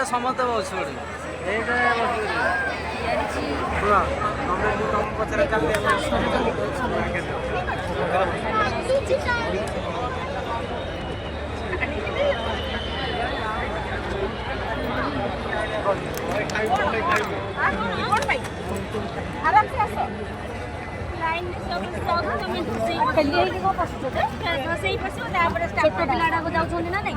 ସମସ୍ତେ ବସି ଏଇଟା ତମ ପଛରେ आराम से आस लाइन सब खेली है कि को पछो से सही पछो तापर छोट पिलाडा को जाउ छन ना नहीं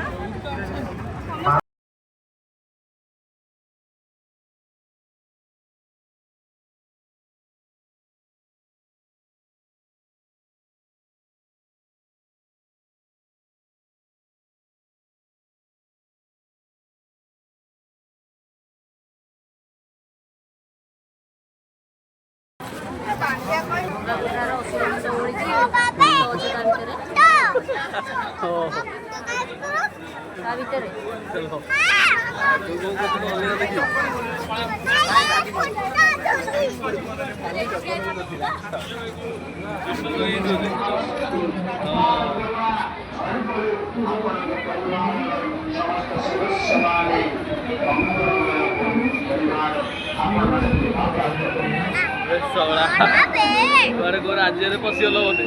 राज्य में पशिगल बोधे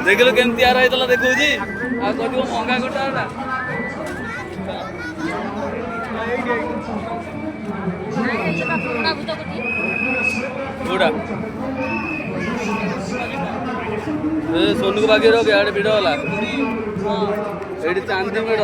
देख लो केमती यार होता देखो महंगा गोटा गोटा सोनू को बाकी रखे आड़े भिड़ गला ये चांदी मेढ़